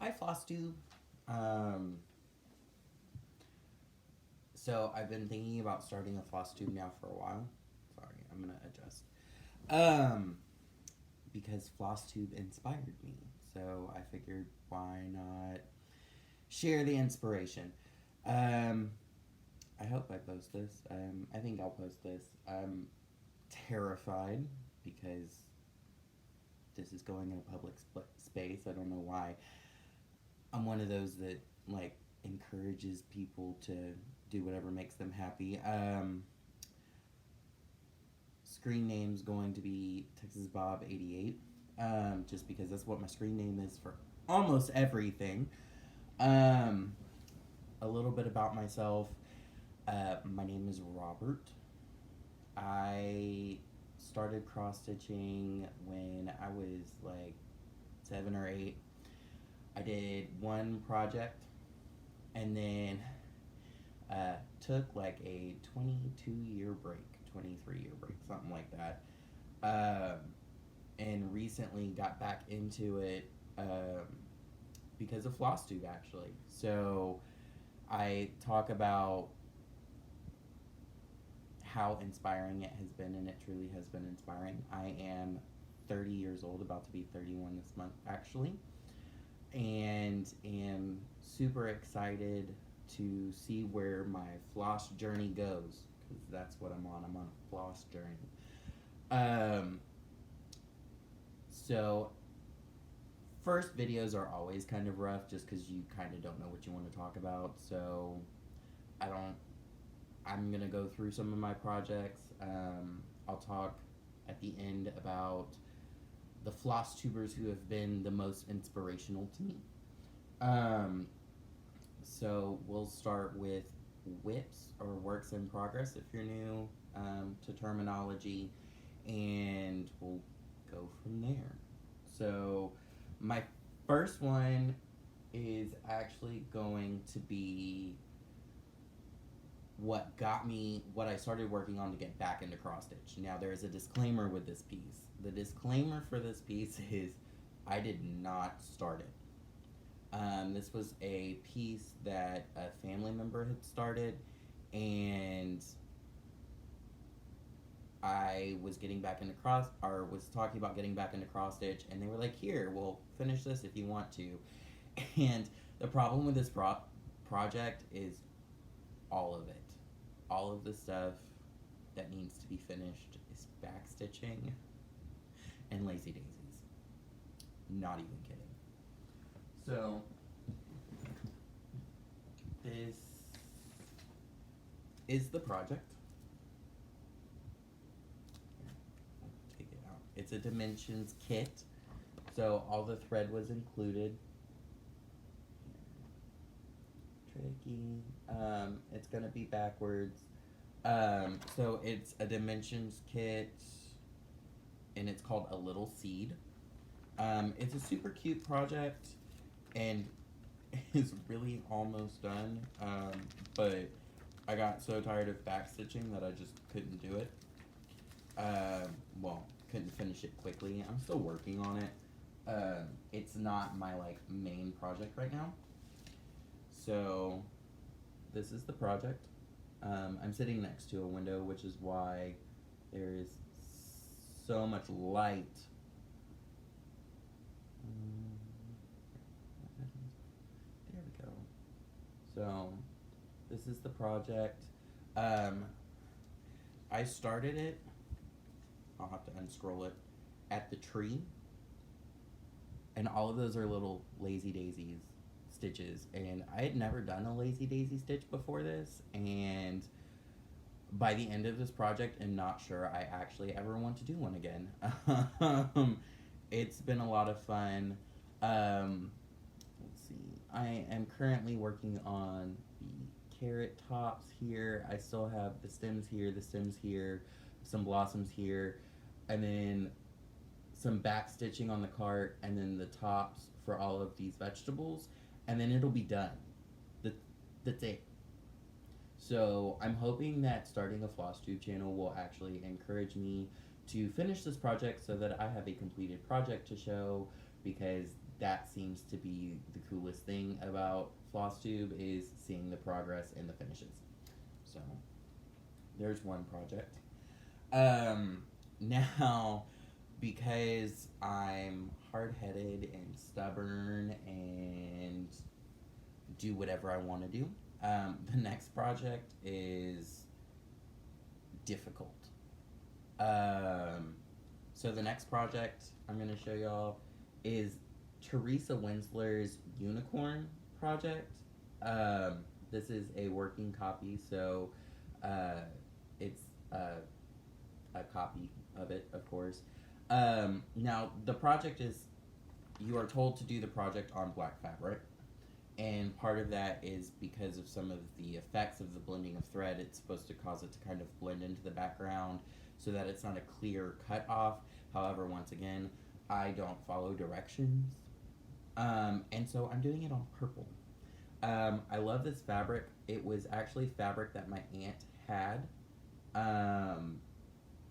Hi, Flosstube. Um, so I've been thinking about starting a Flosstube now for a while. Sorry, I'm gonna adjust. Um, because Flosstube inspired me. So I figured, why not share the inspiration? Um, I hope I post this. I think I'll post this. I'm terrified because this is going in a public space. I don't know why. I'm one of those that like encourages people to do whatever makes them happy. Screen name's going to be Texas Bob 88, just because that's what my screen name is for almost everything. Um, a little bit about myself. My name is Robert. I started cross stitching when I was like 7 or 8. I did one project and then took like a 22-year break, 23-year break, something like that. Um, and recently got back into it because of Flosstube, actually. So I talk about how inspiring it has been, and it truly has been inspiring. I am 30 years old, about to be 31 this month, actually, and am super excited to see where my floss journey goes, because that's what I'm on. I'm on a floss journey. Um, so first videos are always kind of rough just because you kind of don't know what you want to talk about. So I don't. I'm gonna go through some of my projects. I'll talk at the end about the floss tubers who have been the most inspirational to me. Um, so we'll start with WIPs, or works in progress if you're new to terminology, and we'll go from there. So my first one is actually going to be what I started working on to get back into cross stitch. Now there is a disclaimer with this piece. The disclaimer for this piece is I did not start it. This was a piece that a family member had started, and I was getting back into was talking about getting back into cross stitch, and they were like, "Here, we'll finish this if you want to." And the problem with this project is all of it. All of the stuff that needs to be finished is back stitching and lazy daisies. Not even kidding. So this is the project. Take it out. It's a dimensions kit, so all the thread was included. Tricky. It's gonna be backwards. So it's a dimensions kit, and it's called A Little Seed. It's a super cute project, and is really almost done. But I got so tired of backstitching that I just couldn't do it. Well, couldn't finish it quickly. I'm still working on it. It's not my like main project right now. So this is the project. I'm sitting next to a window, which is why there is so much light. There we go. So this is the project. I started it. I'll have to unscroll it at the tree, and all of those are little lazy daisies stitches, and I had never done a lazy daisy stitch before this, and by the end of this project I'm not sure I actually ever want to do one again. It's been a lot of fun. Let's see, I am currently working on the carrot tops here. I still have the stems here, some blossoms here, and then some back stitching on the cart, and then the tops for all of these vegetables, and then it'll be done. That's it. So I'm hoping that starting a Flosstube channel will actually encourage me to finish this project so that I have a completed project to show, because that seems to be the coolest thing about Flosstube is seeing the progress in the finishes. So there's one project. Um, Now, because I'm hard headed and stubborn and do whatever I want to do, the next project is difficult. Um, so the next project I'm gonna show y'all is Teresa Winsler's Unicorn project. This is a working copy, so uh, it's a copy of it, of course. Now the project is you are told to do the project on black fabric, and part of that is because of some of the effects of the blending of thread. It's supposed to cause it to kind of blend into the background so that it's not a clear cut off. However, once again, I don't follow directions, and so I'm doing it on purple. I love this fabric. It was actually fabric that my aunt had, um,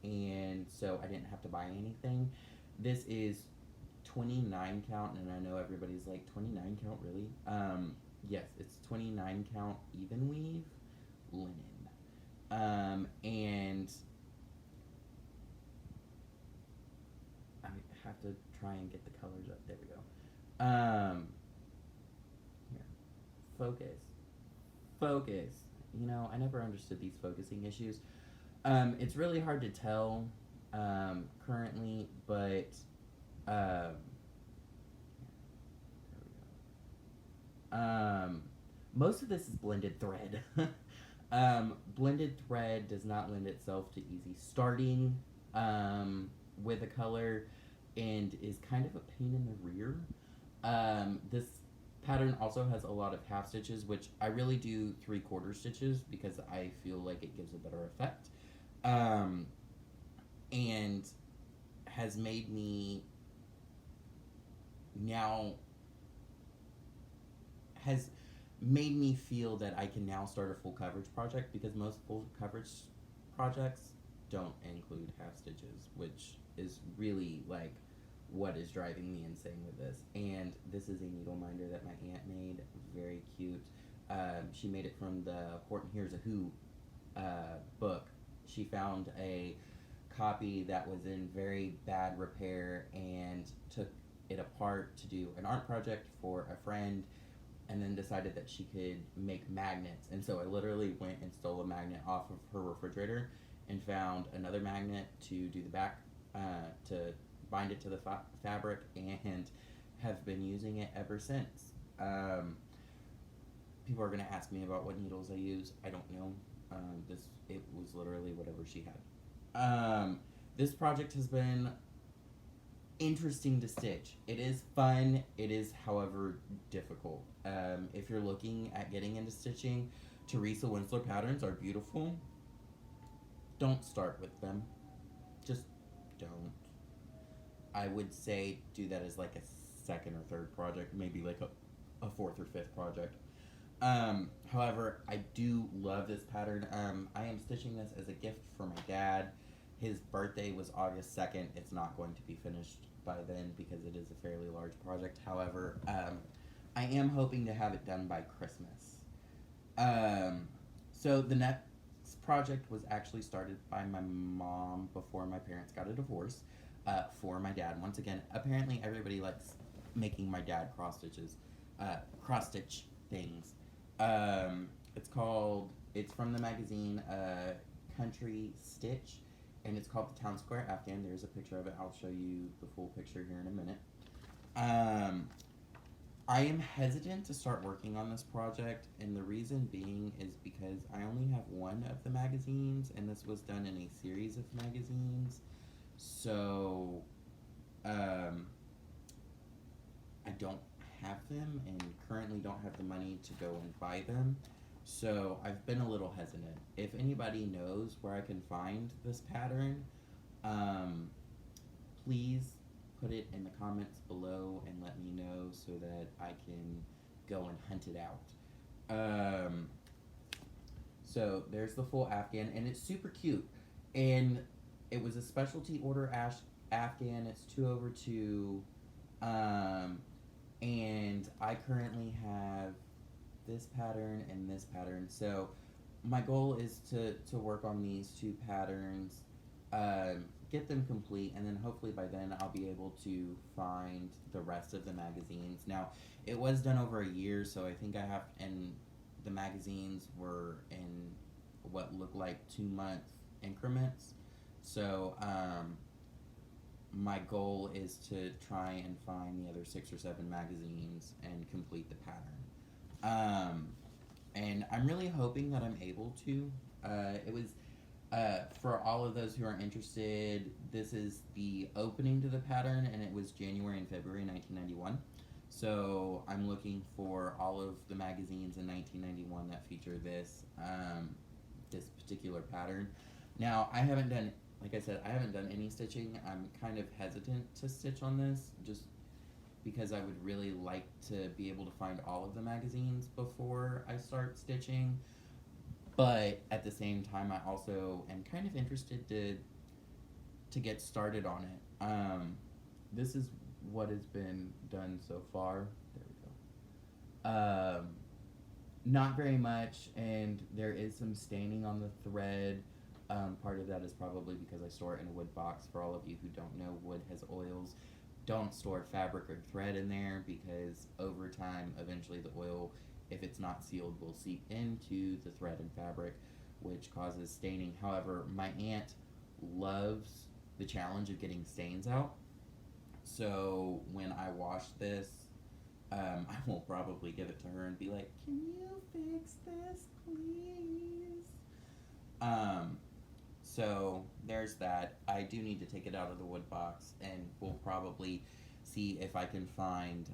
and so I didn't have to buy anything. This is 29 count, and I know everybody's like, 29 count, really? Yes, it's 29 count even weave linen. And I have to try and get the colors up. There we go. Here, focus, focus. You know, I never understood these focusing issues. It's really hard to tell currently, but there we go. Most of this is blended thread. Blended thread does not lend itself to easy starting with a color and is kind of a pain in the rear. This pattern also has a lot of half stitches, which I really do 3/4 stitches because I feel like it gives a better effect. And has made me now has made me feel that I can now start a full coverage project, because most full coverage projects don't include half stitches, which is really like what is driving me insane with this. And this is a needle minder that my aunt made, very cute. She made it from the Horton Hears a Who book. She found a copy that was in very bad repair and took it apart to do an art project for a friend, and then decided that she could make magnets. And so I literally went and stole a magnet off of her refrigerator and found another magnet to do the back, to bind it to the fabric, and have been using it ever since. People are going to ask me about what needles I use. I don't know. It was literally whatever she had. This project has been interesting to stitch. It is fun. It is, however, difficult. If you're looking at getting into stitching, Teresa Winsler patterns are beautiful. Don't start with them. Just don't. I would say do that as like a second or third project, maybe like a fourth or fifth project. However, I do love this pattern. I am stitching this as a gift for my dad. His birthday was August 2nd. It's not going to be finished by then because it is a fairly large project. However, I am hoping to have it done by Christmas. So the next project was actually started by my mom before my parents got a divorce, for my dad. Once again, apparently everybody likes making my dad cross stitch things. It's from the magazine Country Stitch, and it's called the Town Square Afghan. There's a picture of it. I'll show you the full picture here in a minute. I am hesitant to start working on this project, and the reason being is because I only have one of the magazines, and this was done in a series of magazines. So, I don't have them, and currently don't have the money to go and buy them. So I've been a little hesitant. If anybody knows where I can find this pattern, please put it in the comments below and let me know so that I can go and hunt it out. So there's the full Afghan, and it's super cute. And it was a specialty order Afghan. It's 2/2. And I currently have this pattern and this pattern. So my goal is to work on these two patterns, get them complete, and then hopefully by then I'll be able to find the rest of the magazines. Now, it was done over a year, so I think I have, and the magazines were in what looked like 2 month increments. So, my goal is to try and find the other 6 or 7 magazines and complete the pattern. And I'm really hoping that I'm able to. It was for all of those who are interested. This is the opening to the pattern, and it was January and February 1991. So I'm looking for all of the magazines in 1991 that feature this particular pattern. Now I haven't done, like I said, I haven't done any stitching. I'm kind of hesitant to stitch on this, just because I would really like to be able to find all of the magazines before I start stitching. But at the same time, I also am kind of interested to get started on it. This is what has been done so far. There we go. Not very much, and there is some staining on the thread. Part of that is probably because I store it in a wood box. For all of you who don't know, wood has oils. Don't store fabric or thread in there, because over time, eventually the oil, if it's not sealed, will seep into the thread and fabric, which causes staining. However, my aunt loves the challenge of getting stains out. So when I wash this, I will probably give it to her and be like, "Can you fix this, please?" So there's that. I do need to take it out of the wood box, and we'll probably see if I can find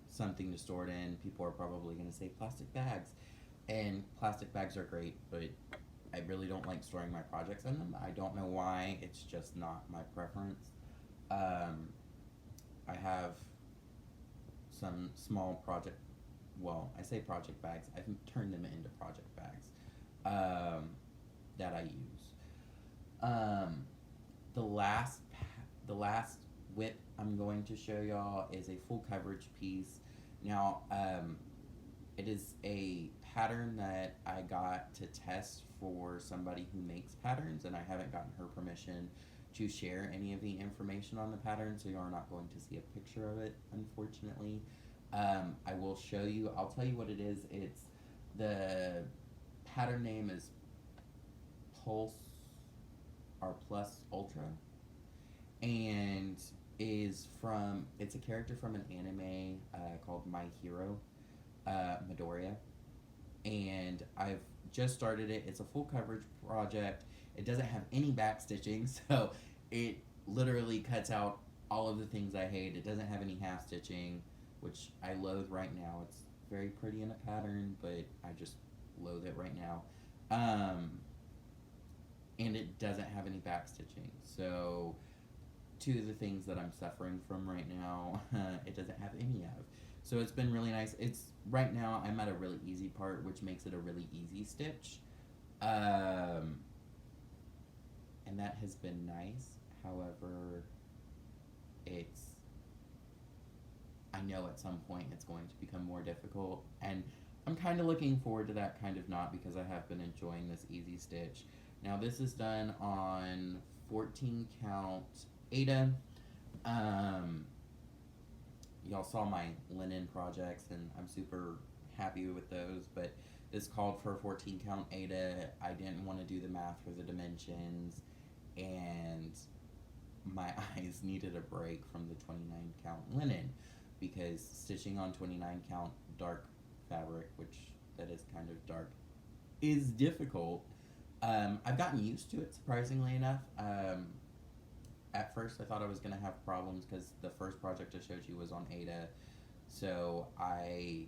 something to store it in. People are probably going to say plastic bags, and plastic bags are great, but I really don't like storing my projects in them. I don't know why. It's just not my preference. I have some small project, well, I say project bags. I've turned them into project bags that I use. The last the last whip I'm going to show y'all is a full coverage piece. Now, it is a pattern that I got to test for somebody who makes patterns, and I haven't gotten her permission to share any of the information on the pattern, so you are not going to see a picture of it, unfortunately. I will show you, I'll tell you what it is. It's, the pattern name is Pulse or Plus Ultra, and it's a character from an anime called My Hero, Midoriya, and I've just started it. It's a full coverage project. It doesn't have any back stitching, so it literally cuts out all of the things I hate. It doesn't have any half stitching, which I loathe right now. It's very pretty in a pattern, but I just loathe it right now. And it doesn't have any back stitching, so two of the things that I'm suffering from right now, it doesn't have any of. So it's been really nice. It's, right now I'm at a really easy part, which makes it a really easy stitch. And that has been nice. However, I know at some point it's going to become more difficult, and I'm kind of looking forward to that, kind of not, because I have been enjoying this easy stitch. Now this is done on 14 count Aida. Y'all saw my linen projects, and I'm super happy with those, but this called for 14 count Aida. I didn't want to do the math for the dimensions, and my eyes needed a break from the 29 count linen, because stitching on 29 count dark fabric, which that is kind of dark, is difficult. I've gotten used to it, surprisingly enough. At first I thought I was going to have problems, because the first project I showed you was on Aida, so I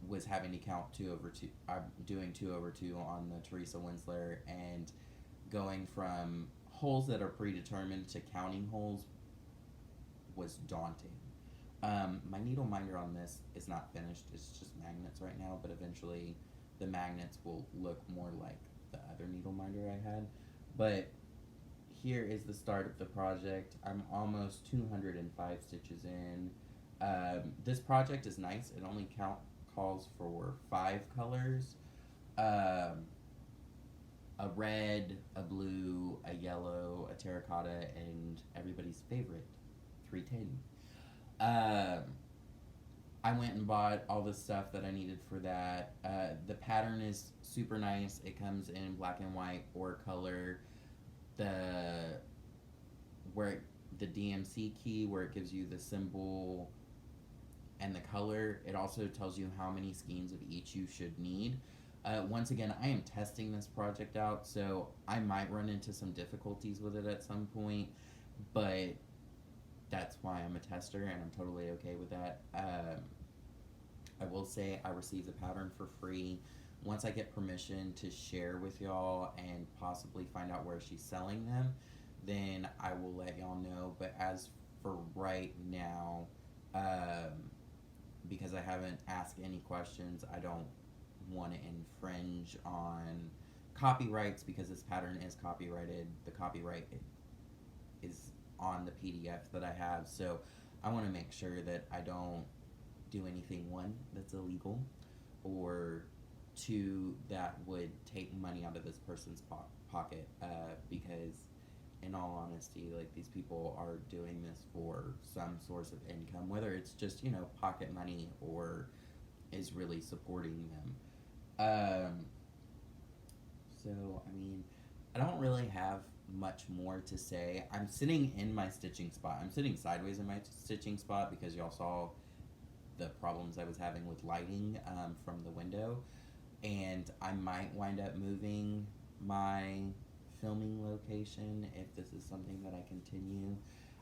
was having to count 2/2. I'm doing 2/2 on the Teresa Winsler, and going from holes that are predetermined to counting holes was daunting. My needle minder on this is not finished. It's just magnets right now, but eventually the magnets will look more like the other needle minder I had. But here is the start of the project. I'm almost 205 stitches in. This project is nice. It only calls for 5 colors. Um, a red, a blue, a yellow, a terracotta, and everybody's favorite, 310. Um, I went and bought all the stuff that I needed for that. The pattern is super nice. It comes in black and white or color. The where the DMC key where it gives you the symbol and the color. It also tells you how many skeins of each you should need. Once again, I am testing this project out, so I might run into some difficulties with it at some point, but that's why I'm a tester and I'm totally okay with that. I will say I received the pattern for free. Once I get permission to share with y'all and possibly find out where she's selling them, then I will let y'all know. But as for right now, because I haven't asked any questions, I don't want to infringe on copyrights because this pattern is copyrighted. The copyright is on the PDF that I have, so I want to make sure that I don't do anything, one, that's illegal, or two, that would take money out of this person's pocket, because in all honesty, like, these people are doing this for some source of income, whether it's just, pocket money or is really supporting them. So, I mean, I don't really have much more to say. I'm sitting in my stitching spot. I'm sitting sideways in my stitching spot because y'all saw the problems I was having with lighting from the window. And I might wind up moving my filming location if this is something that I continue.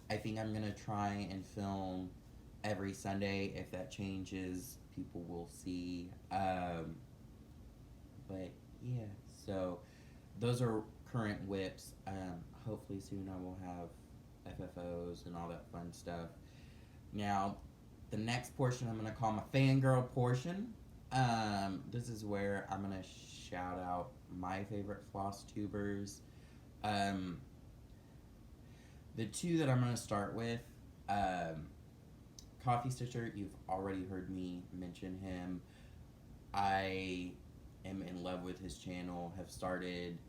I think I'm going to try and film every Sunday. If that changes, people will see. But yeah, so those are current whips. Hopefully soon I will have FFOs and all that fun stuff. Now, the next portion I'm going to call my fangirl portion. This is where I'm going to shout out my favorite floss tubers. The two that I'm going to start with, Coffee Stitcher, you've already heard me mention him. I am in love with his channel, have started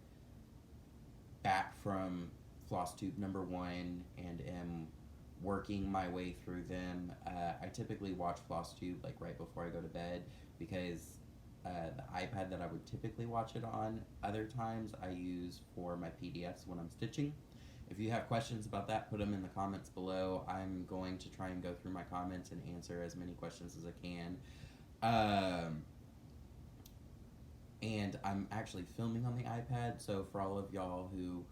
back from Flosstube #1 and am working my way through them. I typically watch Flosstube like right before I go to bed because the iPad that I would typically watch it on other times I use for my PDFs when I'm stitching. If you have questions about that, put them in the comments below. I'm going to try and go through my comments and answer as many questions as I can. And I'm actually filming on the iPad, so for all of y'all who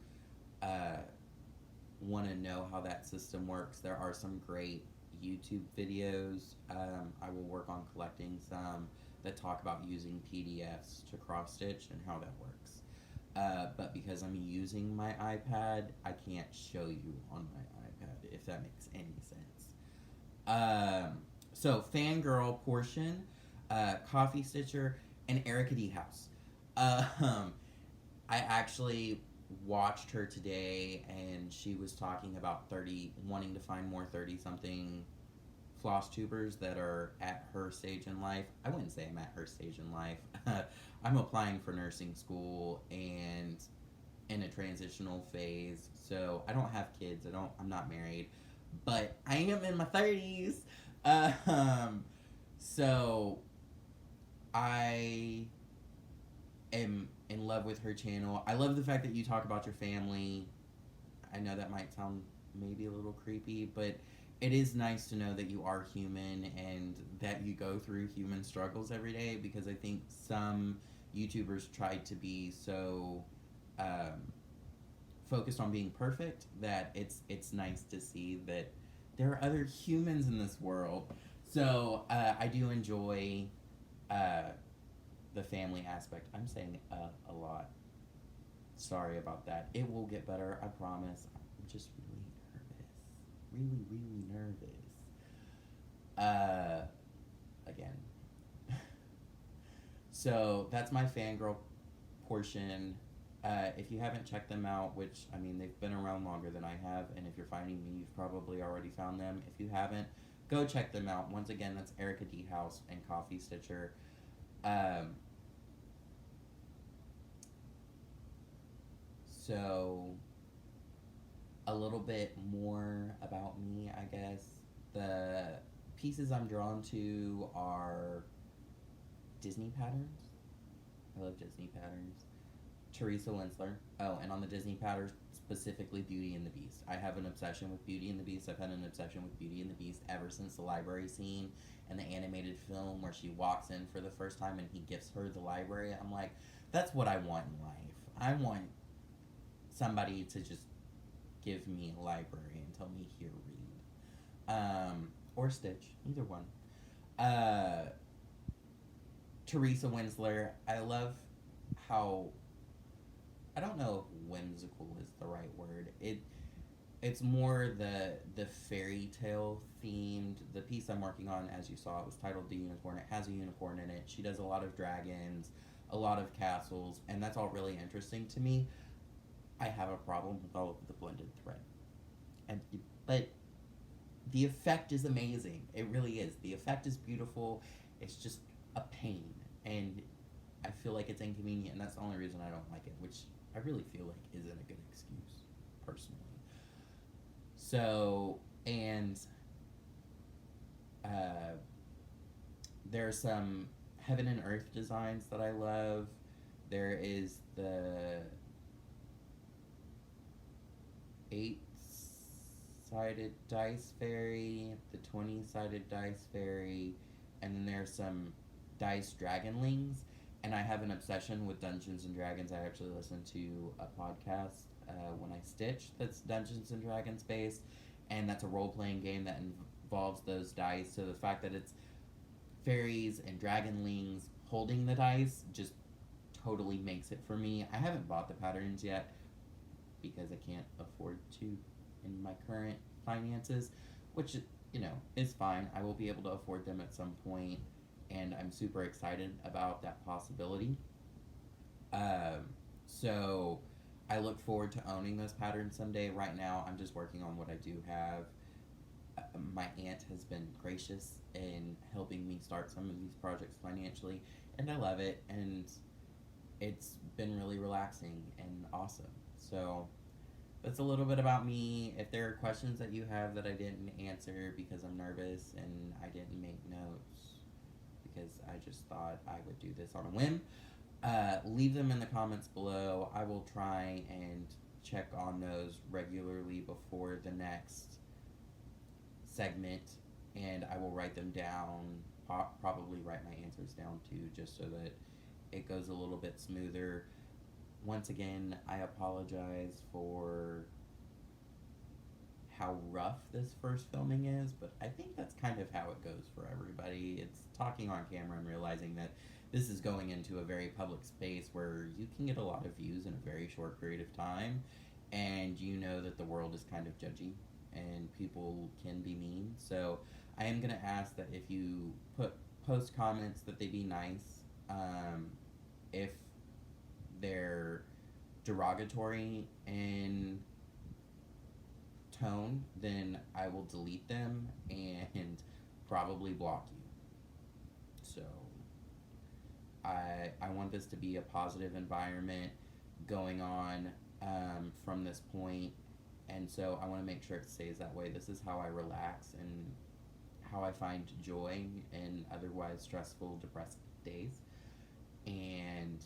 want to know how that system works, there are some great YouTube videos. I will work on collecting some that talk about using PDFs to cross stitch and how that works. But because I'm using my iPad, I can't show you on my iPad, if that makes any sense. So fangirl portion, Coffee Stitcher, and Erica D. House. I actually watched her today, and she was talking about wanting to find more 30-something floss tubers that are at her stage in life. I wouldn't say I'm at her stage in life. I'm applying for nursing school and in a transitional phase, so I don't have kids. I'm not married, but I am in my 30s. So I am in love with her channel. I love the fact that you talk about your family. I know that might sound maybe a little creepy, but it is nice to know that you are human and that you go through human struggles every day, because I think some YouTubers try to be so focused on being perfect that it's nice to see that there are other humans in this world. So I do enjoy the family aspect. I'm saying a lot. Sorry about that. It will get better, I promise. I'm just really nervous. Really nervous. Again. So that's my fangirl portion. If you haven't checked them out, which, I mean, they've been around longer than I have, and if you're finding me, you've probably already found them. If you haven't, go check them out. Once again, that's Erica D. House and Coffee Stitcher. Um, so, a little bit more about me, I guess. The pieces I'm drawn to are Disney patterns. I love Disney patterns. Teresa Winsler. Oh, and on the Disney patterns, specifically Beauty and the Beast. I have an obsession with Beauty and the Beast. I've had an obsession with Beauty and the Beast ever since the library scene and the animated film where she walks in for the first time and he gifts her the library. I'm like, that's what I want in life. I want somebody to just give me a library and tell me, here, read. Or Stitch, either one. Teresa Winsler, I love how, I don't know if whimsical is the right word. It's more the fairy tale themed. The piece I'm working on, as you saw, it was titled The Unicorn. It has a unicorn in it. She does a lot of dragons, a lot of castles, and that's all really interesting to me. I have a problem with all of the blended thread. But the effect is amazing. It really is. The effect is beautiful. It's just a pain. And I feel like it's inconvenient, and that's the only reason I don't like it, which I really feel like isn't a good excuse, personally. So, and there are some heaven and earth designs that I love. There is the 8-sided dice fairy, the 20-sided dice fairy, and then there's some dice dragonlings. And I have an obsession with Dungeons and Dragons. I actually listen to a podcast when I stitch that's Dungeons and Dragons based, and that's a role playing game that involves those dice. So the fact that it's fairies and dragonlings holding the dice just totally makes it for me. I haven't bought the patterns yet because I can't afford to in my current finances, which, you know, is fine. I will be able to afford them at some point, and I'm super excited about that possibility. So I look forward to owning those patterns someday. Right now, I'm just working on what I do have. My aunt has been gracious in helping me start some of these projects financially, and I love it, and it's been really relaxing and awesome. So that's a little bit about me. If there are questions that you have that I didn't answer because I'm nervous and I didn't make notes because I just thought I would do this on a whim, leave them in the comments below. I will try and check on those regularly before the next segment, and I will write them down, probably write my answers down too, just so that it goes a little bit smoother. Once again, I apologize for how rough this first filming is, but I think that's kind of how it goes for everybody. It's talking on camera and realizing that this is going into a very public space where you can get a lot of views in a very short period of time, and you know that the world is kind of judgy and people can be mean. So I am going to ask that if you post comments, that they be nice. If they're derogatory in tone, then I will delete them and probably block you. So I want this to be a positive environment going on from this point, and so I want to make sure it stays that way. This is how I relax and how I find joy in otherwise stressful, depressed days. And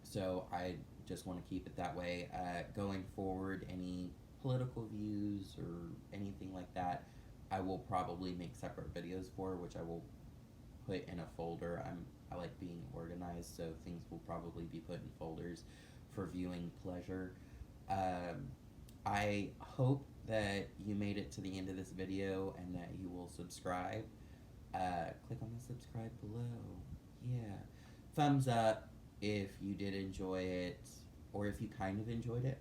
so I just want to keep it that way. Going forward, any political views or anything like that, I will probably make separate videos for, which I will put in a folder. I like being organized, so things will probably be put in folders for viewing pleasure. I hope that you made it to the end of this video and that you will subscribe. Click on the subscribe below. Yeah. Thumbs up if you did enjoy it, or if you kind of enjoyed it.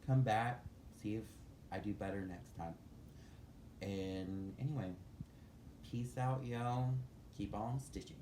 Come back, see if I do better next time. And anyway, peace out, y'all. Keep on stitching.